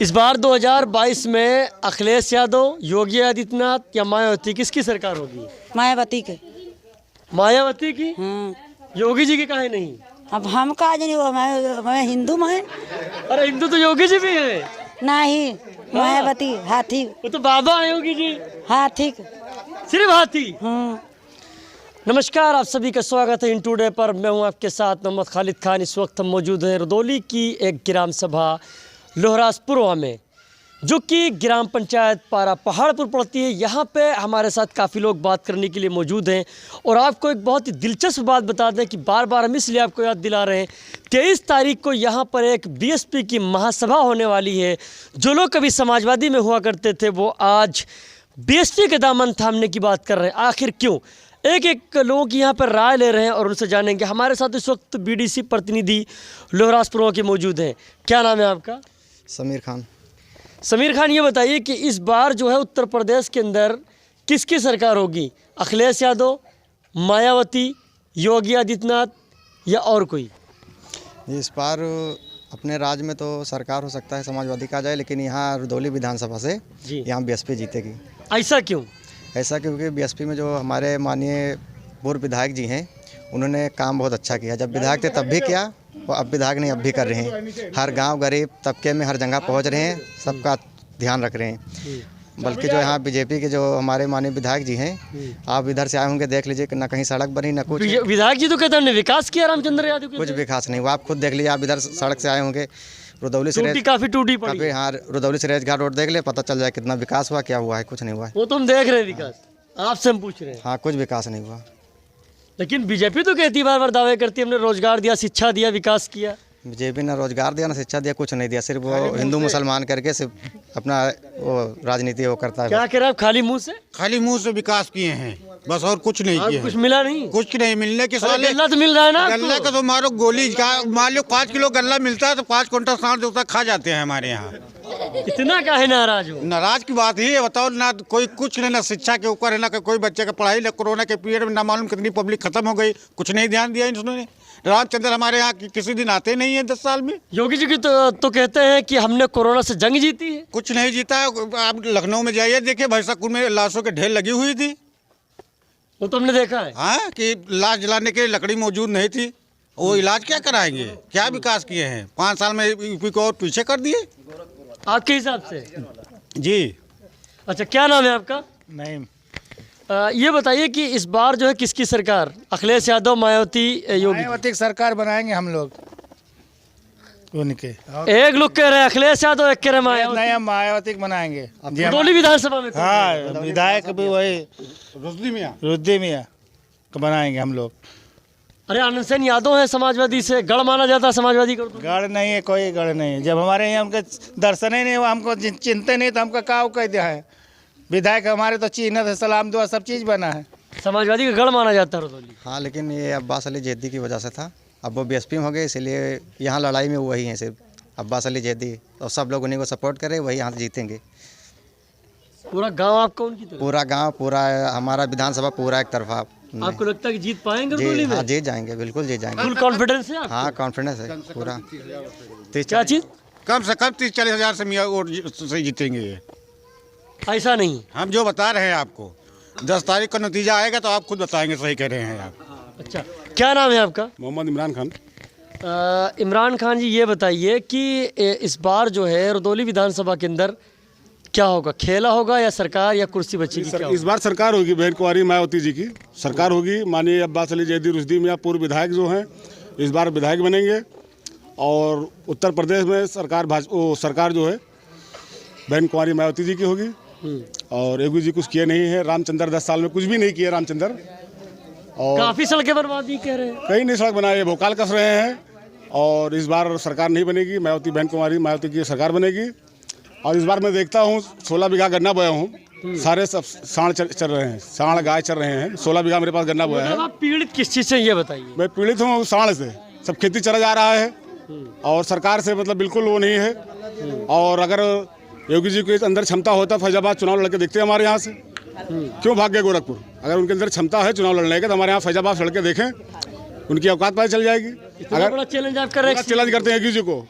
इस बार 2022 में अखिलेश यादव, योगी आदित्यनाथ या मायावती, किसकी सरकार होगी? मायावती के। मायावती की? योगी जी की काहे नहीं? अब हम का जानी, वो मैं हिंदू में। अरे हिंदू तो योगी जी भी है। नहीं, मायावती हाथी। वो तो बाबा है योगी जी। हाथी। सिर्फ हाथी। नमस्कार, आप सभी का स्वागत है इन टुडे पर। मैं हूं आपके साथ मोहम्मद खालिद खान। इस वक्त हम मौजूद हैं रुदौली की एक ग्राम सभा लोहरासपुरवा में, जो कि ग्राम पंचायत पारा पहाड़पुर पड़ती है। यहाँ पे हमारे साथ काफ़ी लोग बात करने के लिए मौजूद हैं। और आपको एक बहुत ही दिलचस्प बात बता दें कि बार बार हम इसलिए आपको याद दिला रहे हैं, 23 तारीख को यहाँ पर एक बीएसपी की महासभा होने वाली है। जो लोग कभी समाजवादी में हुआ करते थे वो आज बीएसपी के दामन थामने की बात कर रहे हैं। आखिर क्यों? एक एक लोगों की यहाँ पर राय ले रहे हैं और उनसे जानेंगे। हमारे साथ इस वक्त बीडीसी प्रतिनिधि लोहरासपुरवा के मौजूद हैं। क्या नाम है आपका? समीर खान। समीर खान, ये बताइए कि इस बार जो है उत्तर प्रदेश के अंदर किसकी सरकार होगी? अखिलेश यादव, मायावती, योगी आदित्यनाथ या और कोई? इस बार अपने राज्य में तो सरकार हो सकता है समाजवादी का जाए, लेकिन यहाँ रुदौली विधानसभा से यहाँ बीएसपी जीतेगी। ऐसा क्यों? ऐसा क्योंकि बीएसपी में जो हमारे माननीय पूर्व विधायक जी हैं, उन्होंने काम बहुत अच्छा किया। जब विधायक थे तब भी किया और अब विधायक नहीं अब भी कर रहे हैं। हर गांव गरीब तबके में हर जगह पहुंच रहे हैं, सबका ध्यान रख रहे हैं। बल्कि जो यहाँ बीजेपी के जो हमारे माननीय विधायक जी हैं, आप इधर से आए होंगे, देख लीजिए कि ना कहीं सड़क बनी ना कुछ। विधायक जी तो कहते हैं हमने विकास किया रामचंद्र यादव। कुछ विकास नहीं हुआ, आप खुद देख लीजिए। आप इधर सड़क से आए होंगे, रुदौली से काफी टूटी पड़ी। हाँ, रुदौली से रेजघाट रोड देख ले, पता चल जाए कितना विकास हुआ, क्या हुआ है। कुछ नहीं हुआ है। वो तो हम देख रहे हैं विकास, आपसे हम पूछ रहे हैं। हाँ, कुछ विकास नहीं हुआ। लेकिन बीजेपी तो कहती है, बार बार दावे करती है हमने रोजगार दिया, शिक्षा दिया, विकास किया। बीजेपी ने रोजगार दिया ना शिक्षा दिया, कुछ नहीं दिया। सिर्फ वो हिंदू मुसलमान करके सिर्फ अपना वो राजनीति वो करता है। क्या कह रहा है? खाली मुंह से? खाली मुंह से विकास किए हैं बस, और कुछ नहीं किए। कुछ मिला नहीं? कुछ नहीं मिलने के साथ। गल्ला तो मिल रहा है ना? गल्ला का तो मारो गोली का, मान लो 5 किलो गल्ला मिलता है तो 5 क्विंटल सांड देवता खा जाते हैं हमारे यहाँ। इतना काहे नाराज हो? नाराज की बात ही है, बताओ ना। कोई कुछ नहीं, ना शिक्षा के ऊपर है, ना कोई बच्चे का पढ़ाई। ना कोरोना के पीरियड में ना मालूम कितनी पब्लिक खत्म हो गई, कुछ नहीं ध्यान दिया इन्होंने। रामचंद्र हमारे यहाँ किसी दिन आते नहीं है 10 साल में। योगी जी की तो कहते हैं कि हमने कोरोना से जंग जीती है। कुछ नहीं जीता है। आप लखनऊ में जाइए, देखिए भैंसाकुंड में लाशों के ढेर लगी हुई थी। वो तो हमने देखा है। हाँ, कि लाश जलाने के लिए लकड़ी मौजूद नहीं थी। वो इलाज क्या कराएंगे? क्या विकास किए हैं? 5 साल में यूपी को और पीछे कर दिए आपके हिसाब से? जी। अच्छा, क्या नाम है आपका? नहीं। ये बताइए कि इस बार जो है किसकी सरकार? अखिलेश यादव, मायावती, योगी? मायावती की सरकार बनाएंगे हम लोग उनके। एक लोग कह रहे हैं अखिलेश यादव, एक कह रहे हैं मायावती। नहीं, हम मायावती को बनाएंगे। रुदौली विधानसभा में? हाँ, विधायक भी वही रुद्दी मियाँ को बनाएंगे हम लोग। अरे आनंद सेन यादव है समाजवादी से, गढ़ माना जाता है समाजवादी को। गढ़ नहीं है, कोई गढ़ नहीं है। जब हमारे यहाँ उनके दर्शन ही नहीं हुआ, हमको चिंता नहीं, तो हमको क्या कह दिया है। विधायक हमारे तो चिन्ह है, सलाम दुआ सब चीज़ बना है। समाजवादी का गढ़ माना जाता है रुदौली। हाँ, लेकिन ये अब्बास अली जैदी की वजह से था। अब वो बीएसपी में हो गए, इसलिए यहाँ लड़ाई में वही है सिर्फ अब्बास अली जैदी। और सब लोग उन्हीं को सपोर्ट करें, वही यहाँ जीतेंगे। पूरा गांव आपका उनकी तरफ? पूरा गांव, पूरा हमारा विधानसभा पूरा एक तरफा। आपको लगता है कि जीत पाएंगे रुदौली जी में? हाँ, जीत जाएंगे, बिल्कुल जीत जाएंगे। फुल कॉन्फिडेंस है आपको? हाँ, कॉन्फिडेंस है पूरा। क्या चीज़? कम से कम 30-40 हज़ार से जीतेंगे ये। ऐसा नहीं, हम जो बता रहे हैं आपको, 10 तारीख का नतीजा आएगा तो आप खुद बताएंगे। सही कह रहे हैं आप। अच्छा, क्या नाम है आपका? मोहम्मद इमरान खान। इमरान खान जी, ये बताइए कि इस बार जो है रुदौली विधानसभा के अंदर क्या होगा? खेला होगा या सरकार या कुर्सी बचेगी? इस बार सरकार होगी, बहन कुंवारी मायावती जी की सरकार होगी। माननीय अब्बास अली जैदी रुश्दी मियाँ पूर्व विधायक जो हैं, इस बार विधायक बनेंगे। और उत्तर प्रदेश में सरकार जो है बहन कुंवारी मायावती जी की होगी। और योगी जी कुछ किए नहीं है। रामचंद्र 10 साल में कुछ भी नहीं किए रामचंद्र। और काफ़ी सड़कें बर्बादी कह रहे हैं। कहीं नहीं सड़क बनाए, भोकाल कस रहे हैं। और इस बार सरकार नहीं बनेगी, मायावती बहन कुंवारी मायावती की सरकार बनेगी। और इस बार मैं देखता हूँ 16 बीघा गन्ना बोया हूँ, सारे सब सांड चल रहे हैं, सांड गाय चल रहे हैं। 16 बीघा मेरे पास गन्ना बोया है। आप पीड़ित किस चीज़ से, ये बताइए? मैं पीड़ित हूँ सांड से। सब खेती चला जा रहा है और सरकार से मतलब बिल्कुल वो नहीं है। और अगर योगी जी के अंदर क्षमता होता, फैजाबाद चुनाव लड़के देखते हमारे यहाँ से। क्यों भाग गए गोरखपुर? अगर उनके अंदर क्षमता है चुनाव लड़ने का तो हमारे यहाँ फैजाबाद लड़के देखें, उनकी औकात पता चल जाएगी। अगर बड़ा चैलेंज आप कर रहे हैं, चैलेंज करते हैं योगी जी को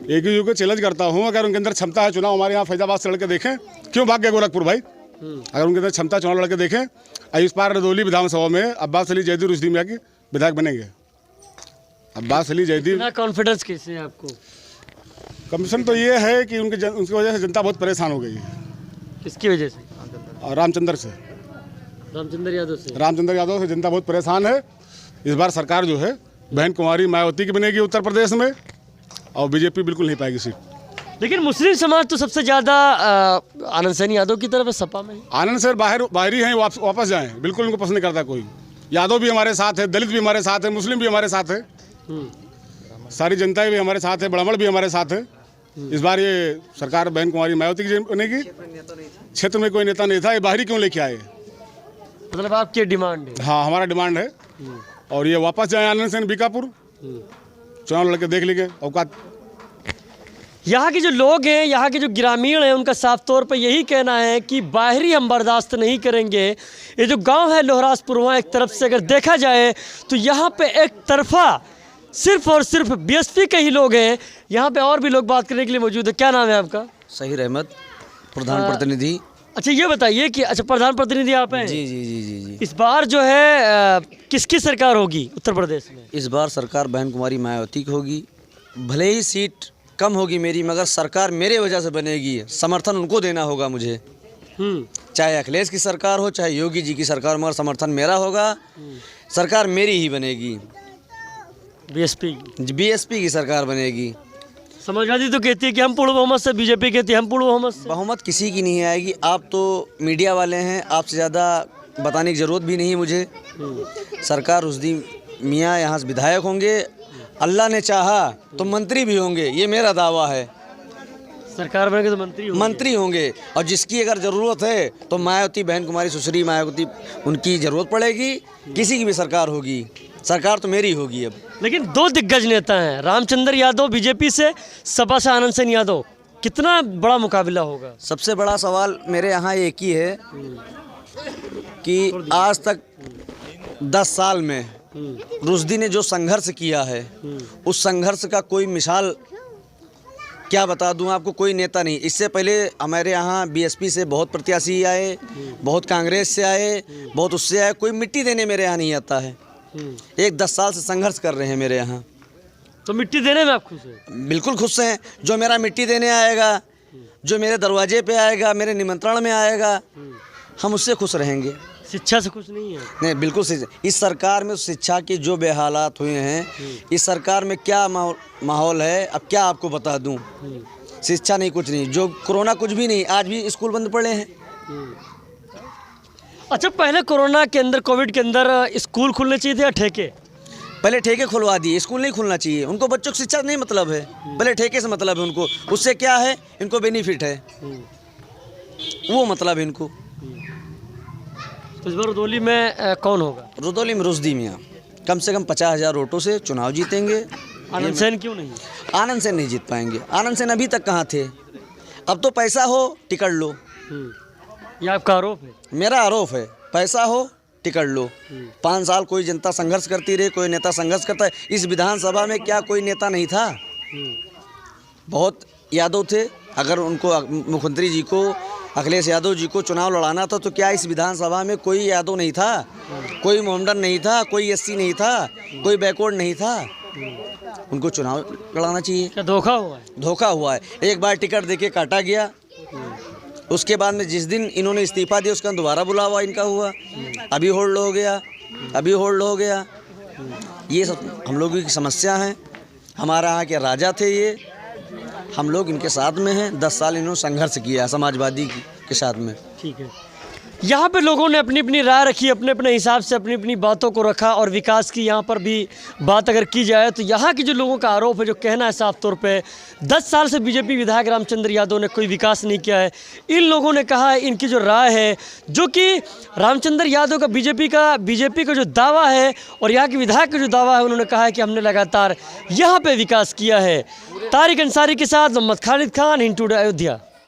एक ही को चैलेंज करता हूँ, अगर उनके अंदर क्षमता है, चुनाव हमारे यहाँ फैजाबाद से लड़के देखें, क्यों भाग गए गोरखपुर भाई? अगर उनके अंदर क्षमता चुनाव लड़के देखें, इस बार रदौली विधानसभा में अब्बास अली जैदी रुश्दी मियां की विधायक बनेंगे। अब्बास अली जैदी, इतना कॉन्फिडेंस कैसे है आपको? कमीशन तो ये है कि उनकी वजह से जनता बहुत परेशान हो गई है। किसकी वजह से? और रामचंद्र यादव से जनता बहुत परेशान है। इस बार सरकार जो है बहन कुमारी मायावती की बनेगी उत्तर प्रदेश में, और बीजेपी बिल्कुल नहीं पाएगी सीट। लेकिन मुस्लिम समाज तो सबसे ज़्यादा आनंद सैनी यादव की तरफ है सपा में। आनंद सर बाहरी हैं, वापस जाएं, बिल्कुल उनको पसंद नहीं करता कोई। यादव भी हमारे साथ है, दलित भी हमारे साथ है, मुस्लिम भी हमारे साथ है, सारी जनता भी हमारे साथ है, ब्राह्मण भी हमारे साथ है। इस बार ये सरकार बहन कुमारी मायावती की बनेगी। क्षेत्र में कोई नेता नहीं था, ये बाहरी क्यों लेके आए? मतलब आपकी डिमांड है? हाँ, हमारा डिमांड है। और ये वापस जाए आनंद सैन बीकापुर, चुनाव लड़के देख लीजिए औकात। यहाँ के जो लोग हैं, यहाँ के जो ग्रामीण हैं, उनका साफ तौर पर यही कहना है कि बाहरी हम बर्दाश्त नहीं करेंगे। ये जो गांव है लोहरासपुर, एक तरफ से अगर देखा जाए तो यहाँ पे एक तरफा सिर्फ और सिर्फ बीएसपी के ही लोग हैं। यहाँ पे और भी लोग बात करने के लिए मौजूद है। क्या नाम है आपका? सहीर अहमद, प्रधान प्रतिनिधि। अच्छा, ये बताइए कि अच्छा प्रधान प्रतिनिधि आप हैं? जी जी जी जी जी। इस बार जो है किसकी सरकार होगी उत्तर प्रदेश में? इस बार सरकार बहन कुमारी मायावती की होगी। भले ही सीट कम होगी मेरी, मगर सरकार मेरे वजह से बनेगी। समर्थन उनको देना होगा मुझे, चाहे अखिलेश की सरकार हो, चाहे योगी जी की सरकार, मगर समर्थन मेरा होगा। सरकार मेरी ही बनेगी, बीएसपी की सरकार बनेगी। समाजवादी तो कहती है कि हम पूर्ण बहुमत से, बीजेपी कहती है हम पूर्ण बहुमत से। बहुमत किसी की नहीं आएगी। आप तो मीडिया वाले हैं, आपसे ज़्यादा बताने की ज़रूरत भी नहीं मुझे। सरकार रुश्दी मियाँ यहाँ से विधायक होंगे, अल्लाह ने चाहा तो मंत्री भी होंगे, ये मेरा दावा है। सरकार बनेगी तो मंत्री होंगे। और जिसकी अगर ज़रूरत है तो मायावती, बहन कुमारी सुश्री मायावती, उनकी ज़रूरत पड़ेगी। किसी की भी सरकार होगी, सरकार तो मेरी होगी अब। लेकिन दो दिग्गज नेता हैं, रामचंद्र यादव बीजेपी से, सपा से आनंद सैनी यादव, कितना बड़ा मुकाबला होगा? सबसे बड़ा सवाल मेरे यहाँ एक ही है कि आज तक 10 साल में रुश्दी ने जो संघर्ष किया है, उस संघर्ष का कोई मिसाल क्या बता दूं आपको, कोई नेता नहीं। इससे पहले हमारे यहाँ बीएसपी से बहुत प्रत्याशी आए, बहुत कांग्रेस से आए, बहुत उससे आए, कोई मिट्टी देने मेरे यहाँ नहीं आता है। एक 10 साल से संघर्ष कर रहे हैं मेरे यहाँ। तो मिट्टी देने में आप खुश हैं? बिल्कुल खुश हैं। जो मेरा मिट्टी देने आएगा, जो मेरे दरवाजे पे आएगा, मेरे निमंत्रण में आएगा, हम उससे खुश रहेंगे। शिक्षा से खुश नहीं है? नहीं, बिल्कुल। इस सरकार में शिक्षा की जो बेहालात हुए हैं, इस सरकार में क्या माहौल है, अब क्या आपको बता दूं। शिक्षा नहीं, कुछ नहीं। जो कोरोना कुछ भी नहीं, आज भी स्कूल बंद पड़े हैं। अच्छा, पहले कोरोना के अंदर, कोविड के अंदर स्कूल खुलने चाहिए थे या ठेके? पहले ठेके खुलवा दिए, स्कूल नहीं खुलना चाहिए। उनको बच्चों की शिक्षा नहीं मतलब है, पहले ठेके से मतलब है उनको। उससे क्या है, इनको बेनिफिट है, वो मतलब है इनको। तो इस बार रदौली में कौन होगा? रदौली में रुश्दी मियाँ कम से कम 50,000 वोटों से चुनाव जीतेंगे। आनंद सैन क्यों नहीं? आनंद सैन नहीं जीत पाएंगे। आनंद सैन अभी तक कहाँ थे? अब तो पैसा हो टिकट लो। ये आपका आरोप है? मेरा आरोप है, पैसा हो टिकट लो। 5 साल कोई जनता संघर्ष करती रही, कोई नेता संघर्ष करता है। इस विधानसभा में क्या कोई नेता नहीं था? बहुत यादव थे। अगर उनको, मुख्यमंत्री जी को, अखिलेश यादव जी को चुनाव लड़ाना था, तो क्या इस विधानसभा में कोई यादव नहीं था? कोई मोमडन नहीं था? कोई एससी नहीं था? कोई बैकवर्ड नहीं था? उनको चुनाव लड़ाना चाहिए। क्या धोखा हुआ है? धोखा हुआ है। एक बार टिकट देके काटा गया, उसके बाद में जिस दिन इन्होंने इस्तीफा दिया, उसका दोबारा बुलावा इनका हुआ, अभी होल्ड हो गया, अभी होल्ड हो गया। ये सब हम लोगों की समस्या है। हमारा यहाँ के राजा थे ये, हम लोग इनके साथ में हैं। 10 साल इन्होंने संघर्ष किया समाजवादी के साथ में। ठीक है। यहाँ पे लोगों ने अपनी अपनी राय रखी, अपने अपने हिसाब से अपनी अपनी बातों को रखा, और विकास की यहाँ पर भी बात अगर की जाए तो यहाँ की जो लोगों का आरोप है, जो कहना है साफ तौर पे, 10 साल से बीजेपी विधायक रामचंद्र यादव ने कोई विकास नहीं किया है। इन लोगों ने कहा है, इनकी जो राय है, जो कि रामचंद्र यादव का बीजेपी का जो दावा है और यहाँ के विधायक का जो दावा है, उन्होंने कहा है कि हमने लगातार यहाँ पर विकास किया है। तारिक अंसारी के साथ मोहम्मद खालिद खान, इन टुडे अयोध्या।